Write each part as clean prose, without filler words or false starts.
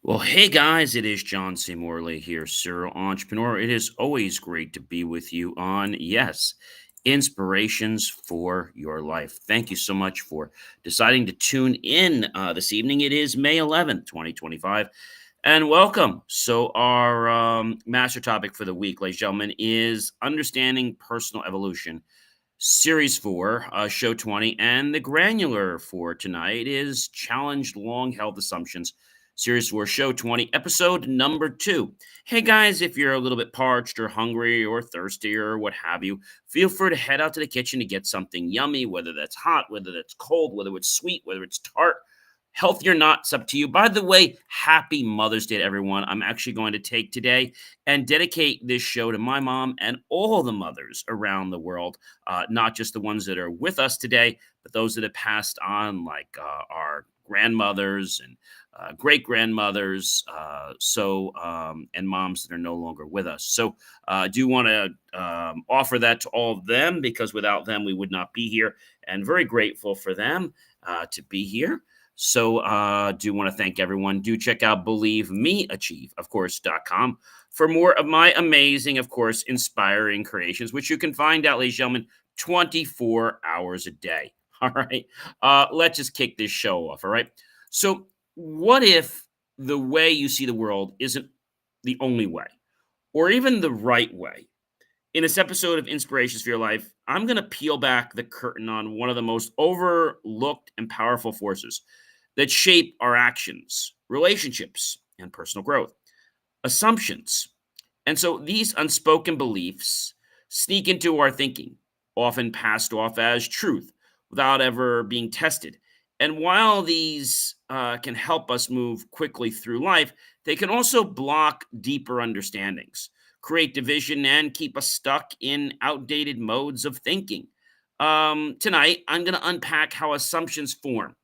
Well, hey guys, it is John C. Morley here, serial entrepreneur. It is always great to be with you on, yes, inspirations for your life. Thank you so much for deciding to tune in this evening. It is May 11th, 2025, and welcome. So, our master topic for the week, ladies and gentlemen, is understanding personal evolution. Series 4, Show 20, and the granular for tonight is Challenged Long Held Assumptions. Series 4, Show 20, episode number 2. Hey guys, if you're a little bit parched or hungry or thirsty or what have you, feel free to head out to the kitchen to get something yummy, whether that's hot, whether that's cold, whether it's sweet, whether it's tart. Healthy or not, it's up to you. By the way, happy Mother's Day to everyone. I'm actually going to take today and dedicate this show to my mom and all the mothers around the world, not just the ones that are with us today, but those that have passed on, like our grandmothers and great grandmothers, and moms that are no longer with us. So I do want to offer that to all of them because without them, we would not be here. And very grateful for them to be here. So do want to thank everyone. Do check out Believe Me Achieve, of course.com for more of my amazing, of course, inspiring creations, which you can find out, ladies and gentlemen, 24 hours a day. All right. Let's just kick this show off. All right. So, what if the way you see the world isn't the only way or even the right way? In this episode of Inspirations for Your Life, I'm going to peel back the curtain on one of the most overlooked and powerful forces that shape our actions, relationships, and personal growth: assumptions. And so these unspoken beliefs sneak into our thinking, often passed off as truth without ever being tested. And while these can help us move quickly through life, they can also block deeper understandings, create division, and keep us stuck in outdated modes of thinking. Tonight, I'm going to unpack how assumptions form,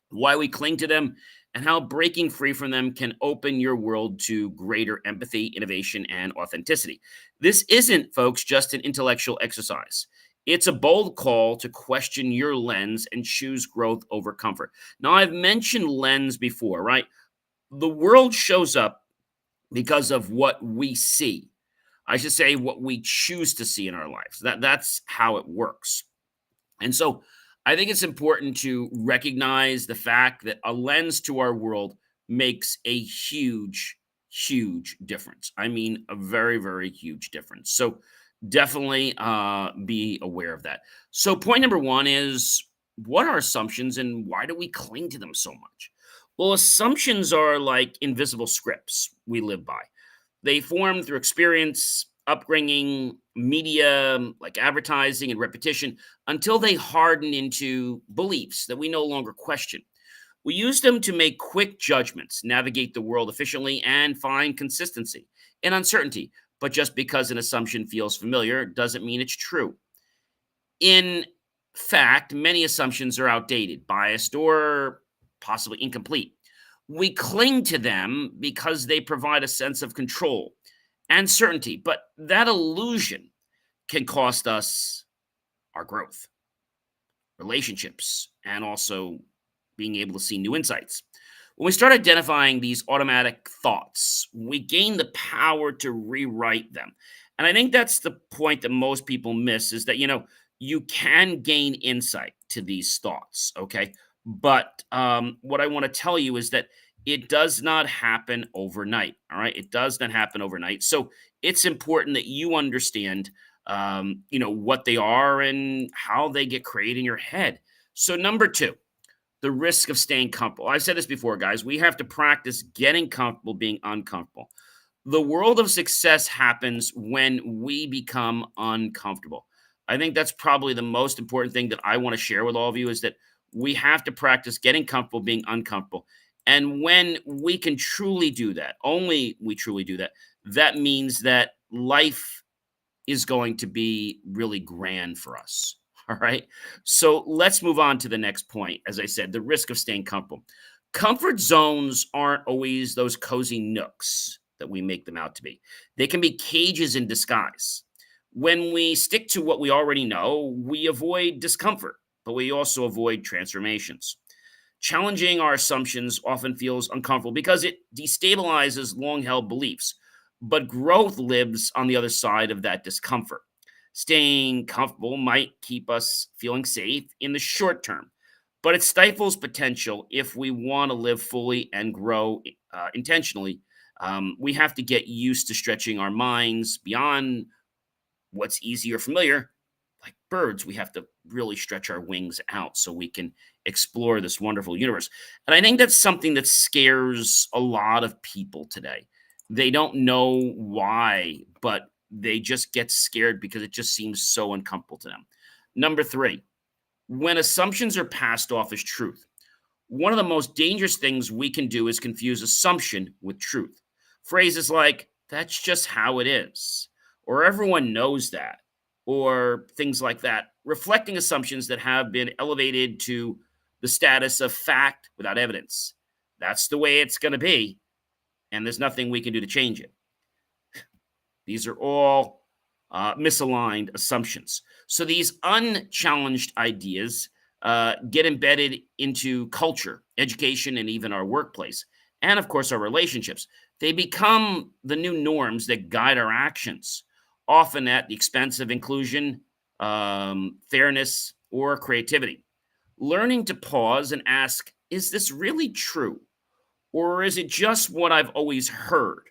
why we cling to them, and how breaking free from them can open your world to greater empathy, innovation, and authenticity. This isn't, folks, just an intellectual exercise. It's a bold call to question your lens and choose growth over comfort. Now, I've mentioned lens before, right? The world shows up because of what we see. I should say what we choose to see in our lives. That's how it works. And so I think it's important to recognize the fact that a lens to our world makes a huge, huge difference. I mean, a very, very huge difference. So definitely be aware of that. So, point number one is, what are assumptions and why do we cling to them so much? Well, assumptions are like invisible scripts we live by. They form through experience, upbringing, media, like advertising and repetition, until they harden into beliefs that we no longer question. We use them to make quick judgments, navigate the world efficiently, and find consistency in uncertainty. But just because an assumption feels familiar doesn't mean it's true. In fact, many assumptions are outdated, biased, or possibly incomplete. We cling to them because they provide a sense of control and certainty, but that illusion can cost us our growth, relationships, and also being able to see new insights. When we start identifying these automatic thoughts, we gain the power to rewrite them. And I think that's the point that most people miss, is that, you can gain insight to these thoughts, okay? But what I want to tell you is that it does not happen overnight, all right? It does not happen overnight. So it's important that you understand, what they are and how they get created in your head. So, number two, the risk of staying comfortable. I've said this before, guys. We have to practice getting comfortable being uncomfortable. The world of success happens when we become uncomfortable. I think that's probably the most important thing that I want to share with all of you, is that we have to practice getting comfortable being uncomfortable. And when we can truly do that, only we truly do that, that means that life is going to be really grand for us. All right. So let's move on to the next point. As I said, the risk of staying comfortable. Comfort zones aren't always those cozy nooks that we make them out to be, they can be cages in disguise. When we stick to what we already know, we avoid discomfort, but we also avoid transformations. Challenging our assumptions often feels uncomfortable because it destabilizes long held beliefs, but growth lives on the other side of that discomfort. Staying comfortable might keep us feeling safe in the short term, but it stifles potential if we want to live fully and grow intentionally. We have to get used to stretching our minds beyond what's easy or familiar. Like birds, we have to really stretch our wings out so we can explore this wonderful universe. And I think that's something that scares a lot of people today. They don't know why, but they just get scared because it just seems so uncomfortable to them. Number three, when assumptions are passed off as truth, one of the most dangerous things we can do is confuse assumption with truth. Phrases like, that's just how it is, or everyone knows that, or things like that, reflecting assumptions that have been elevated to the status of fact without evidence. That's the way it's going to be, and there's nothing we can do to change it. These are all misaligned assumptions. So these unchallenged ideas get embedded into culture, education, and even our workplace, and of course, our relationships. They become the new norms that guide our actions, often at the expense of inclusion, fairness, or creativity. Learning to pause and ask, is this really true? Or is it just what I've always heard?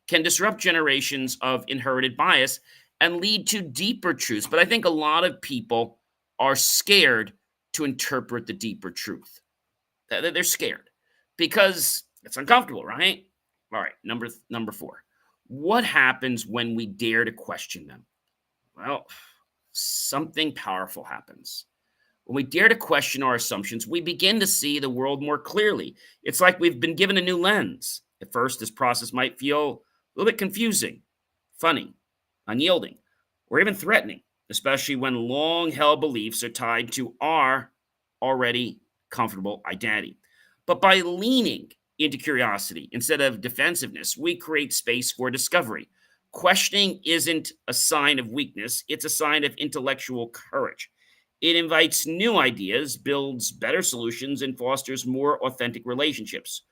Can disrupt generations of inherited bias and lead to deeper truths. But I think a lot of people are scared to interpret the deeper truth. They're scared because it's uncomfortable, right? All right, number four. What happens when we dare to question them? Well, something powerful happens. When we dare to question our assumptions, we begin to see the world more clearly. It's like we've been given a new lens. At first, this process might feel a little bit confusing, funny, unyielding, or even threatening, especially when long held beliefs are tied to our already comfortable identity. But by leaning into curiosity instead of defensiveness, we create space for discovery. Questioning isn't a sign of weakness, it's a sign of intellectual courage. It invites new ideas, builds better solutions, and fosters more authentic relationships.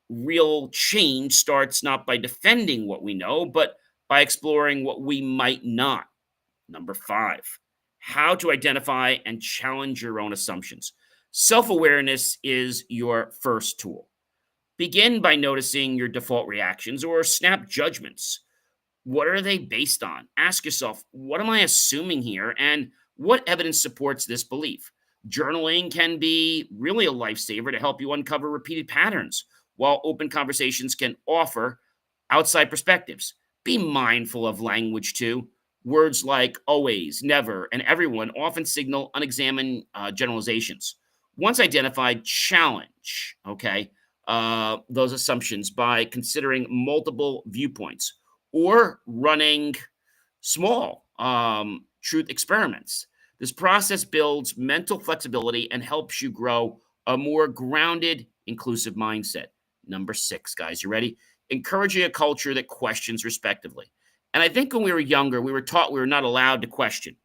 Real change starts not by defending what we know, but by exploring what we might not. Number five, how to identify and challenge your own assumptions. Self awareness is your first tool. Begin by noticing your default reactions or snap judgments. What are they based on? Ask yourself, what am I assuming here? And what evidence supports this belief? Journaling can be really a lifesaver to help you uncover repeated patterns, while open conversations can offer outside perspectives. Be mindful of language too. Words like always, never, and everyone often signal unexamined generalizations. Once identified, challenge, those assumptions by considering multiple viewpoints or running small truth experiments. This process builds mental flexibility and helps you grow a more grounded, inclusive mindset. Number six, guys, you ready? Encouraging a culture that questions respectively. And I think when we were younger, we were taught we were not allowed to question,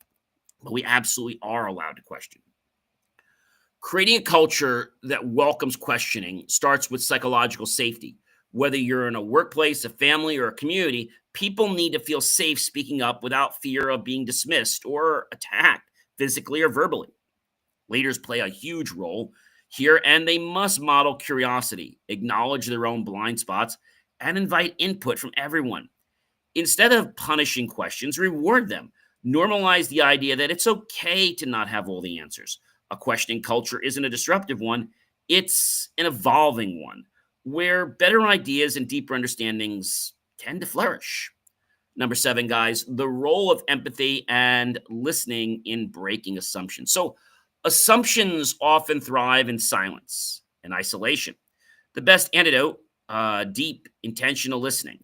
but we absolutely are allowed to question. Creating a culture that welcomes questioning starts with psychological safety. Whether you're in a workplace, a family, or a community, people need to feel safe speaking up without fear of being dismissed or attacked physically or verbally. Leaders play a huge role here, and they must model curiosity, acknowledge their own blind spots, and invite input from everyone. Instead of punishing questions, reward them. Normalize the idea that it's okay to not have all the answers. A questioning culture isn't a disruptive one, it's an evolving one where better ideas and deeper understandings tend to flourish. Number seven, guys, the role of empathy and listening in breaking assumptions. So, assumptions often thrive in silence and isolation. The best antidote, deep, intentional listening.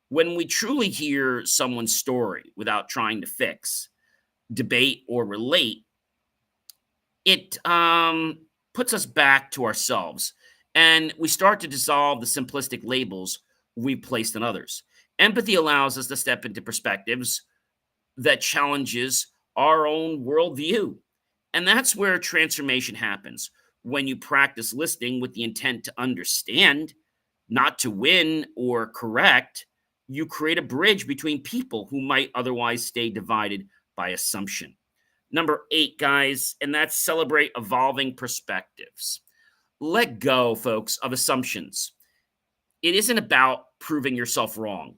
When we truly hear someone's story without trying to fix, debate, or relate, it puts us back to ourselves and we start to dissolve the simplistic labels we've placed on others. Empathy allows us to step into perspectives that challenges our own worldview. And that's where transformation happens. When you practice listening with the intent to understand, not to win or correct, you create a bridge between people who might otherwise stay divided by assumption. Number 8, guys, and that's celebrate evolving perspectives. Let go, folks, of assumptions. It isn't about proving yourself wrong.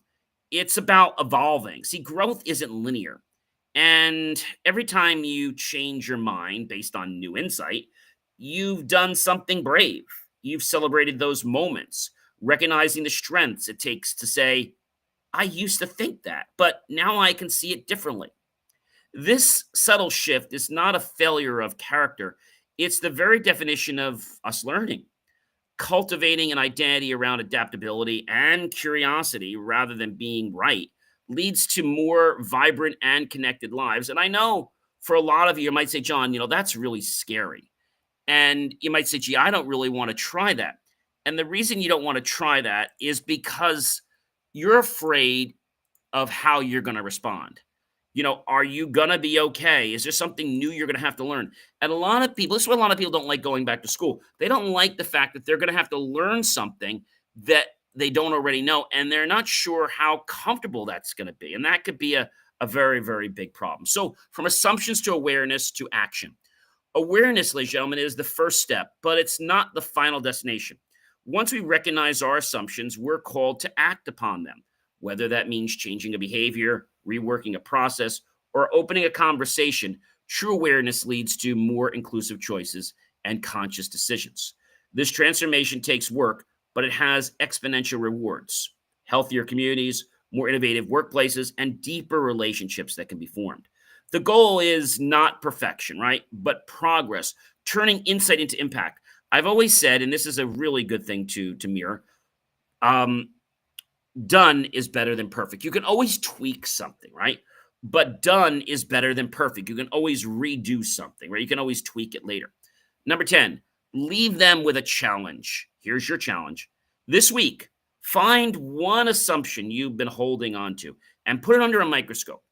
It's about evolving. See, growth isn't linear. And every time you change your mind based on new insight, you've done something brave. You've celebrated those moments, recognizing the strengths it takes to say, I used to think that, but now I can see it differently. This subtle shift is not a failure of character, it's the very definition of us learning, cultivating an identity around adaptability and curiosity rather than being right leads to more vibrant and connected lives. And I know for a lot of you, you might say, John, that's really scary. And you might say, gee, I don't really want to try that. And the reason you don't want to try that is because you're afraid of how you're going to respond. Are you going to be okay? Is there something new you're going to have to learn? And a lot of people, this is why a lot of people don't like going back to school. They don't like the fact that they're going to have to learn something that they don't already know, and they're not sure how comfortable that's going to be. And that could be a very, very big problem. So, from assumptions to awareness to action. Awareness, ladies and gentlemen, is the first step, but it's not the final destination. Once we recognize our assumptions, we're called to act upon them, whether that means changing a behavior, reworking a process, or opening a conversation. True awareness leads to more inclusive choices and conscious decisions. This transformation takes work, but it has exponential rewards: healthier communities, more innovative workplaces, and deeper relationships that can be formed. The goal is not perfection, right? But progress, turning insight into impact. I've always said, and this is a really good thing to mirror, um, done is better than perfect. You can always tweak something, right? But done is better than perfect. You can always redo something, right? You can always tweak it later. Number 10, leave them with a challenge. Here's your challenge. This week, find one assumption you've been holding on to and put it under a microscope.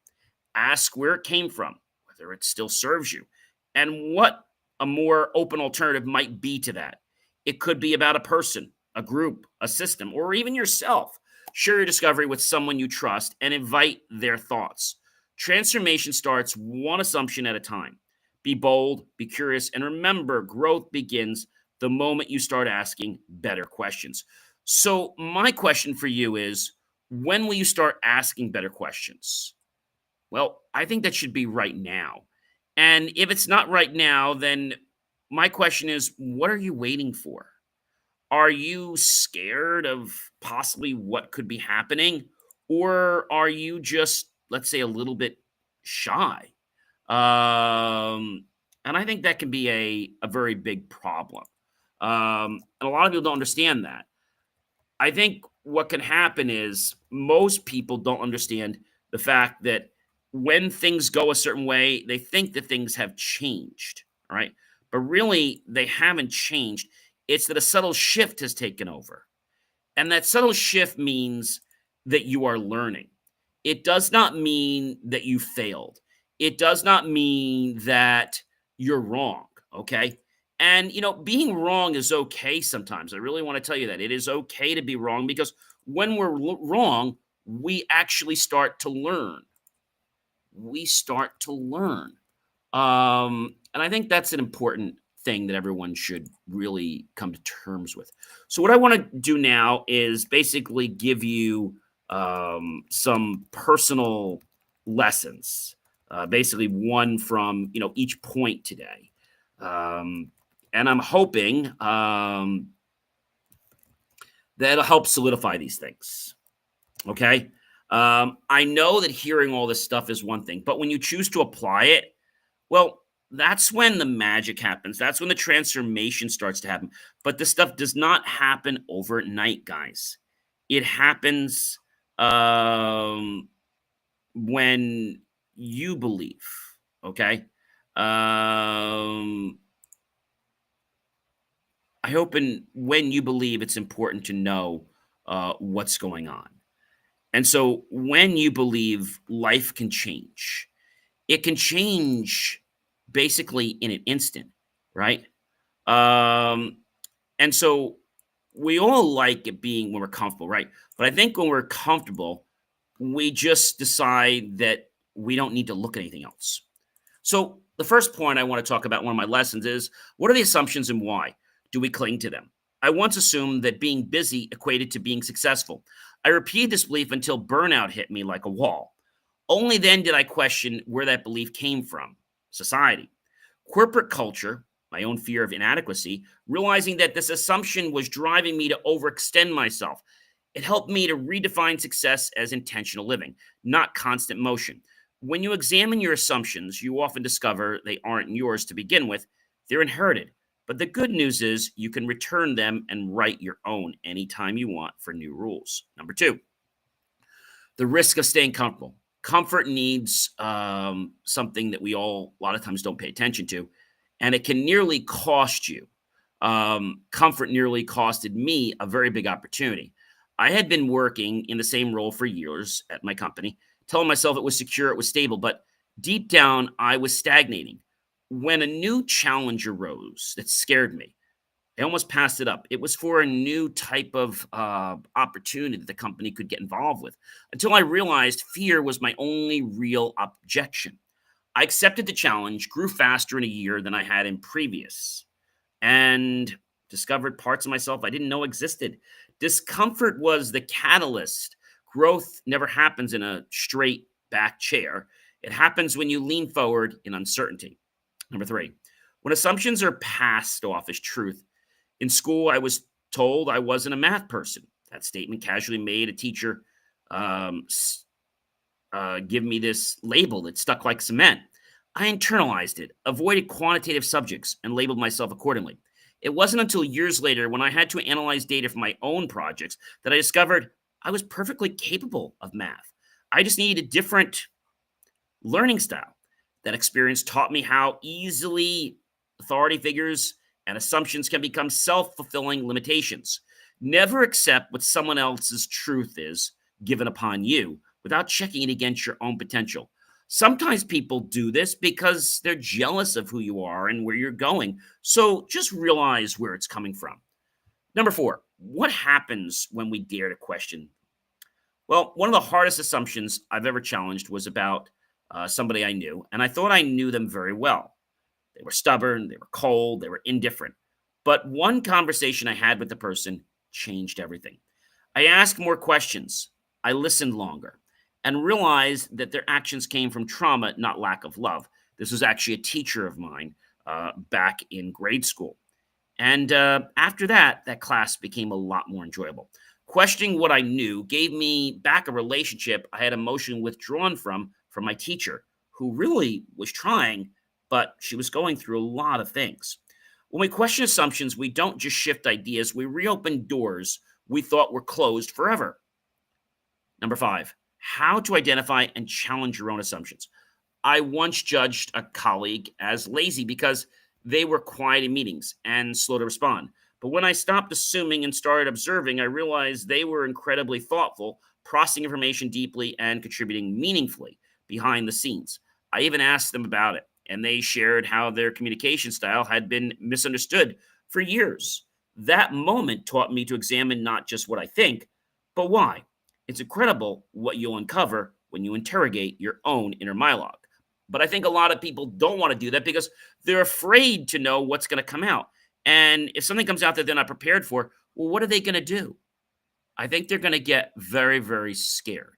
Ask where it came from, whether it still serves you, and what a more open alternative might be to that. It could be about a person, a group, a system, or even yourself. Share your discovery with someone you trust and invite their thoughts. Transformation starts one assumption at a time. Be bold, be curious, and remember, growth begins the moment you start asking better questions. So, my question for you is, when will you start asking better questions? Well, I think that should be right now. And if it's not right now, then my question is, what are you waiting for? Are you scared of possibly what could be happening? Or are you just, let's say, a little bit shy? And I think that can be a very big problem. And a lot of people don't understand that. I think what can happen is most people don't understand the fact that when things go a certain way, they think that things have changed, all right? But really, they haven't changed. It's that a subtle shift has taken over. And that subtle shift means that you are learning. It does not mean that you failed. It does not mean that you're wrong. Okay. And, being wrong is okay sometimes. I really want to tell you that it is okay to be wrong because when we're wrong, we actually start to learn. We start to learn. And I think that's an important thing that everyone should really come to terms with. So, what I want to do now is basically give you some personal lessons, basically one from each point today, um, and I'm hoping that it'll help solidify these things. Okay. I know that hearing all this stuff is one thing, but when you choose to apply it, well, that's when the magic happens. That's when the transformation starts to happen. But this stuff does not happen overnight, guys. It happens when you believe. Okay. I hope when you believe, it's important to know what's going on. And so when you believe, life can change. It can change basically in an instant, right? Um, and so we all like it being when we're comfortable, right? But I think when we're comfortable, we just decide that we don't need to look at anything else. So, the first point I want to talk about, one of my lessons is, what are the assumptions and why do we cling to them? I once assumed that being busy equated to being successful. I repeated this belief until burnout hit me like a wall. Only then did I question where that belief came from: society, corporate culture, my own fear of inadequacy, realizing that this assumption was driving me to overextend myself. It helped me to redefine success as intentional living, not constant motion. When you examine your assumptions, you often discover they aren't yours to begin with, they're inherited. But the good news is you can return them and write your own anytime you want for new rules. Number two, the risk of staying comfortable. Comfort needs something that we all a lot of times don't pay attention to, and it can nearly cost you. Comfort nearly costed me a very big opportunity. I had been working in the same role for years at my company, telling myself it was secure, it was stable, but deep down, I was stagnating. When a new challenge arose that scared me, I almost passed it up. It was for a new type of opportunity that the company could get involved with, until I realized fear was my only real objection. I accepted the challenge, grew faster in a year than I had in previous, and discovered parts of myself I didn't know existed. Discomfort was the catalyst. Growth never happens in a straight back chair, it happens when you lean forward in uncertainty. Number three, when assumptions are passed off as truth. In school, I was told I wasn't a math person. That statement casually made a teacher um, give me this label that stuck like cement. I internalized it, avoided quantitative subjects, and labeled myself accordingly. It wasn't until years later, when I had to analyze data for my own projects, that I discovered I was perfectly capable of math. I just needed a different learning style. That experience taught me how easily authority figures and assumptions can become self fulfilling limitations. Never accept what someone else's truth is given upon you without checking it against your own potential. Sometimes people do this because they're jealous of who you are and where you're going. So just realize where it's coming from. Number four, what happens when we dare to question? Well, one of the hardest assumptions I've ever challenged was about somebody I knew, and I thought I knew them very well. They were stubborn, they were cold, they were indifferent. But one conversation I had with the person changed everything. I asked more questions, I listened longer, and realized that their actions came from trauma, not lack of love. This was actually a teacher of mine back in grade school. And after that, that class became a lot more enjoyable. Questioning what I knew gave me back a relationship I had emotionally withdrawn from my teacher, who really was trying, but she was going through a lot of things. When we question assumptions, we don't just shift ideas, we reopen doors we thought were closed forever. Number five, how to identify and challenge your own assumptions. I once judged a colleague as lazy because they were quiet in meetings and slow to respond. But when I stopped assuming and started observing, I realized they were incredibly thoughtful, processing information deeply and contributing meaningfully behind the scenes. I even asked them about it, and they shared how their communication style had been misunderstood for years. That moment taught me to examine not just what I think, but why. It's incredible what you'll uncover when you interrogate your own inner monologue. But I think a lot of people don't want to do that because they're afraid to know what's going to come out. And if something comes out that they're not prepared for, well, what are they going to do? I think they're going to get very, very scared.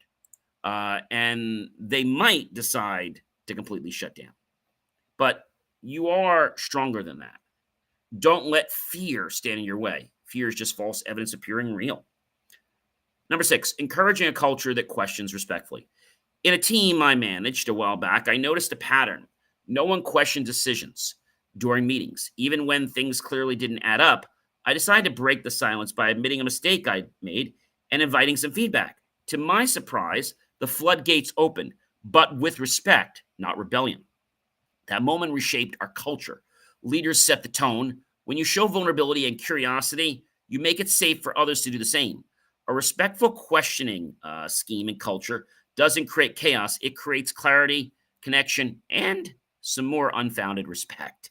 And they might decide to completely shut down. But you are stronger than that. Don't let fear stand in your way. Fear is just false evidence appearing real. Number six, encouraging a culture that questions respectfully. In a team I managed a while back, I noticed a pattern. No one questioned decisions during meetings. Even when things clearly didn't add up, I decided to break the silence by admitting a mistake I'd made and inviting some feedback. To my surprise, the floodgates opened, but with respect, not rebellion. That moment reshaped our culture. Leaders set the tone. When you show vulnerability and curiosity, you make it safe for others to do the same. A respectful questioning scheme and culture doesn't create chaos, it creates clarity, connection, and some more unfounded respect.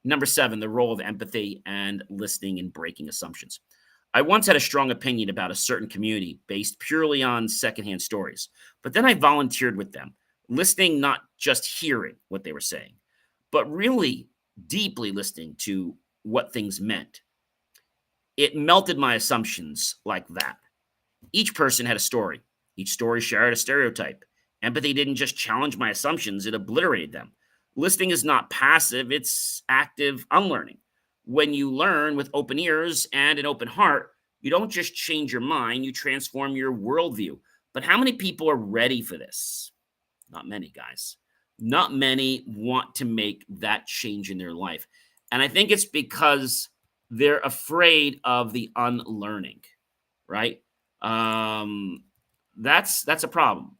Number seven, the role of empathy and listening and breaking assumptions. I once had a strong opinion about a certain community based purely on secondhand stories, but then I volunteered with them, listening, not just hearing what they were saying, but really deeply listening to what things meant. It melted my assumptions like that. Each person had a story. Each story shared a stereotype. Empathy didn't just challenge my assumptions, it obliterated them. Listening is not passive, it's active unlearning. When you learn with open ears and an open heart, you don't just change your mind, you transform your worldview. But how many people are ready for this? Not many, guys. Not many want to make that change in their life. And I think it's because they're afraid of the unlearning, right? Um, that's a problem.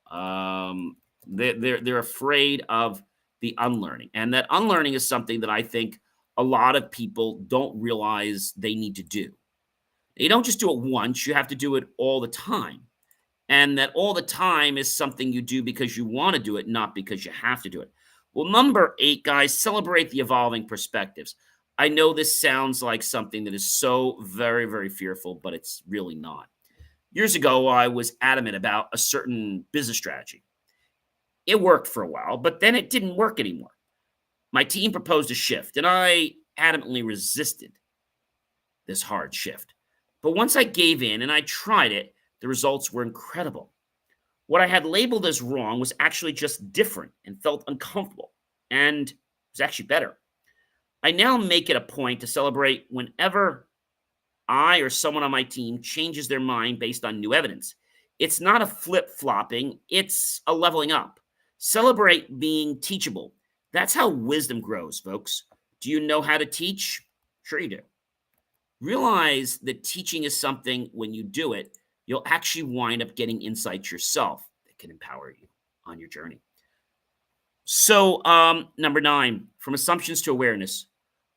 They're afraid of the unlearning, and that unlearning is something that I think a lot of people don't realize they need to do. You don't just do it once; you have to do it all the time, and that all the time is something you do because you want to do it, not because you have to do it. Well, number eight, guys, celebrate the evolving perspectives. I know this sounds like something that is so very, very fearful, but it's really not. Years ago, I was adamant about a certain business strategy. It worked for a while, but then it didn't work anymore. My team proposed a shift, and I adamantly resisted this hard shift. But once I gave in and I tried it, the results were incredible. What I had labeled as wrong was actually just different and felt uncomfortable, and was actually better. I now make it a point to celebrate whenever I or someone on my team changes their mind based on new evidence. It's not a flip flopping, it's a leveling up. Celebrate being teachable. That's how wisdom grows, folks. Do you know how to teach? Sure, you do. Realize that teaching is something, when you do it, you'll actually wind up getting insights yourself that can empower you on your journey. So, number nine, from assumptions to awareness.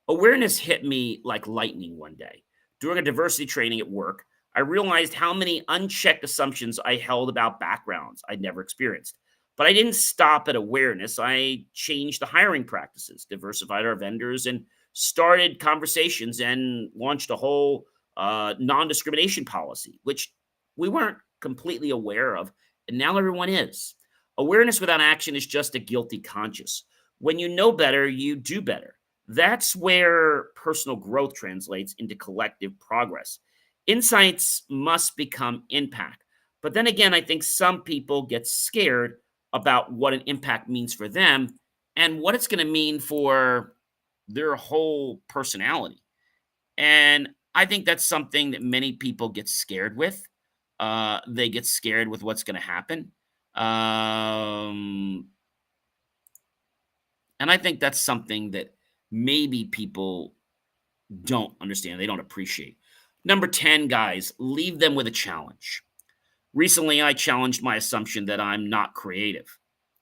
Awareness hit me like lightning one day. During a diversity training at work, I realized how many unchecked assumptions I held about backgrounds I'd never experienced. But I didn't stop at awareness. I changed the hiring practices, diversified our vendors, and started conversations and launched a whole non discrimination policy, which we weren't completely aware of. And now everyone is. Awareness without action is just a guilty conscience. When you know better, you do better. That's where personal growth translates into collective progress. Insights must become impact. But then again, I think some people get scared about what an impact means for them and what it's going to mean for their whole personality. And I think that's something that many people get scared with. They get scared with what's going to happen. Um, and I think that's something that maybe people don't understand, they don't appreciate. Number 10, guys, leave them with a challenge. Recently, I challenged my assumption that I'm not creative.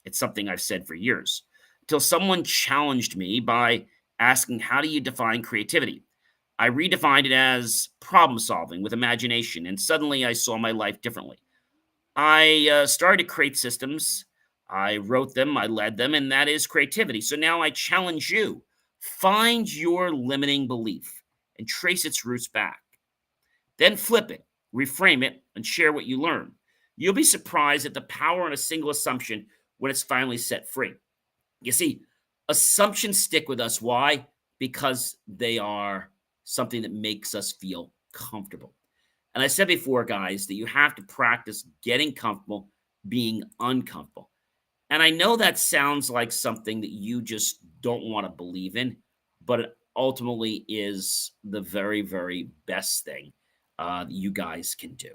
It's something I've said for years. Till someone challenged me by asking, how do you define creativity? I redefined it as problem solving with imagination, and suddenly I saw my life differently. I started to create systems. I wrote them, I led them, and that is creativity. So now I challenge you, find your limiting belief and trace its roots back. Then flip it, reframe it, and share what you learn. You'll be surprised at the power in a single assumption when it's finally set free. You see, assumptions stick with us. Why? Because they are something that makes us feel comfortable. And I said before, guys, that you have to practice getting comfortable being uncomfortable. And I know that sounds like something that you just don't want to believe in, but it ultimately is the very, very best thing that you guys can do.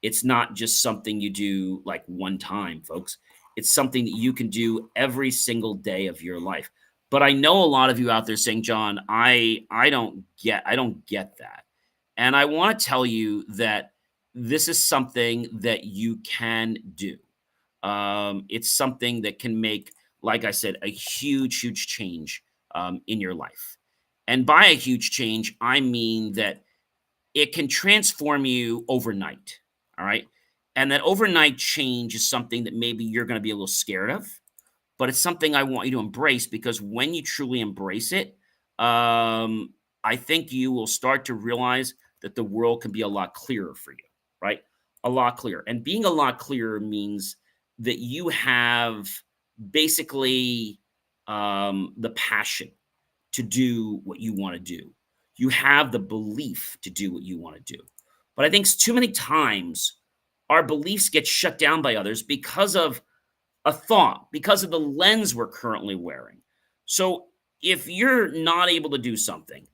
It's not just something you do like one time, folks. It's something that you can do every single day of your life. But I know a lot of you out there saying, John, I don't get that. And I want to tell you that this is something that you can do. It's something that can make, like I said, a huge, huge change in your life. And by a huge change, I mean that it can transform you overnight. All right. And that overnight change is something that maybe you're going to be a little scared of, but it's something I want you to embrace because when you truly embrace it, um, I think you will start to realize that the world can be a lot clearer for you, right? A lot clearer. And being a lot clearer means that you have basically the passion to do what you want to do. You have the belief to do what you want to do. But I think too many times our beliefs get shut down by others because of a thought, because of the lens we're currently wearing. So if you're not able to do something,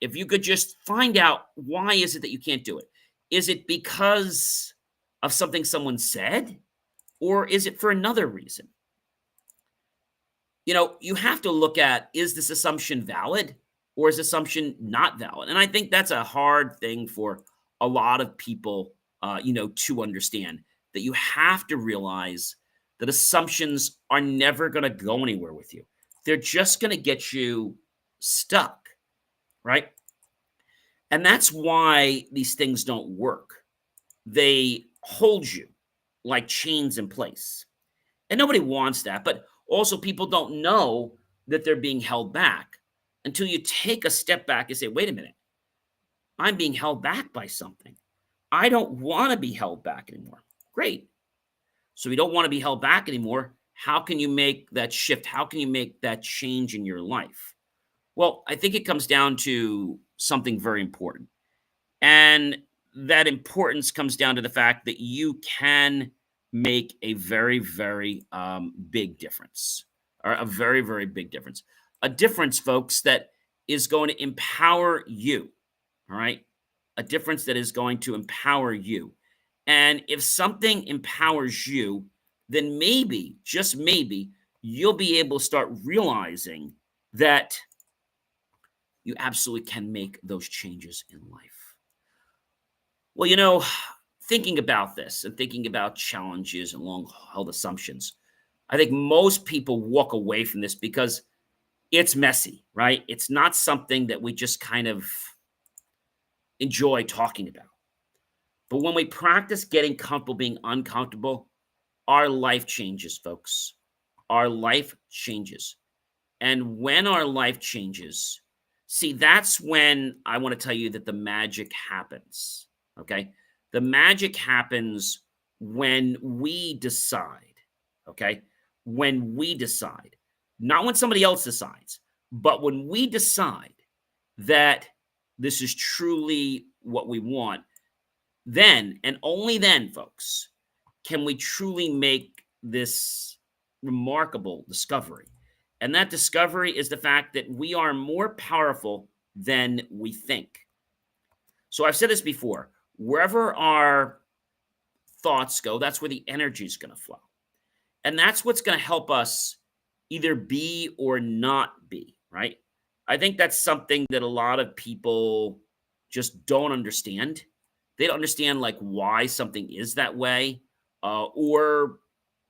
if you could just find out why is it that you can't do it? Is it because of something someone said or is it for another reason? You have to look at, is this assumption valid or is assumption not valid? And I think that's a hard thing for a lot of people, to understand, that you have to realize that assumptions are never going to go anywhere with you. They're just going to get you stuck, right? And that's why these things don't work. They hold you like chains in place. And nobody wants that. But also, people don't know that they're being held back until you take a step back and say, wait a minute, I'm being held back by something. I don't want to be held back anymore. Great. So you don't want to be held back anymore. How can you make that shift? How can you make that change in your life? Well, I think it comes down to something very important. And that importance comes down to the fact that you can make a very, very big difference, or a very, very big difference. A difference, folks, that is going to empower you. All right. A difference that is going to empower you. And if something empowers you, then maybe, just maybe, you'll be able to start realizing that you absolutely can make those changes in life. Well, thinking about this and thinking about challenges and long held assumptions, I think most people walk away from this because it's messy, right? It's not something that we just kind of enjoy talking about. But when we practice getting comfortable being uncomfortable, our life changes, folks. Our life changes. And when our life changes, see, that's when I want to tell you that the magic happens. Okay. The magic happens when we decide. Okay. When we decide, not when somebody else decides, but when we decide that this is truly what we want, then and only then, folks, can we truly make this remarkable discovery. And that discovery is the fact that we are more powerful than we think. So I've said this before, wherever our thoughts go, that's where the energy is going to flow. And that's what's going to help us either be or not be, right? I think that's something that a lot of people just don't understand. They don't understand like why something is that way, or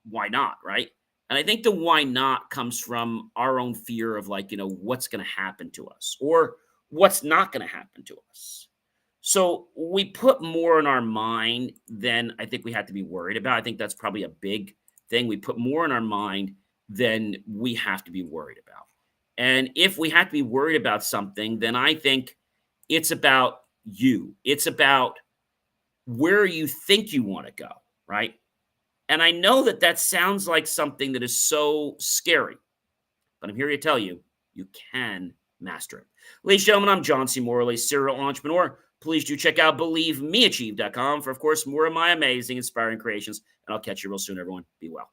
why not, right? And I think the why not comes from our own fear of like, what's going to happen to us or what's not going to happen to us. So we put more in our mind than I think we have to be worried about. I think that's probably a big thing. We put more in our mind than we have to be worried about. And if we have to be worried about something, then I think it's about you. It's about where you think you want to go, right? And I know that that sounds like something that is so scary, but I'm here to tell you, you can master it. Ladies and gentlemen, I'm John C. Morley, serial entrepreneur. Please do check out believemeachieve.com for, of course, more of my amazing, inspiring creations. And I'll catch you real soon, everyone. Be well.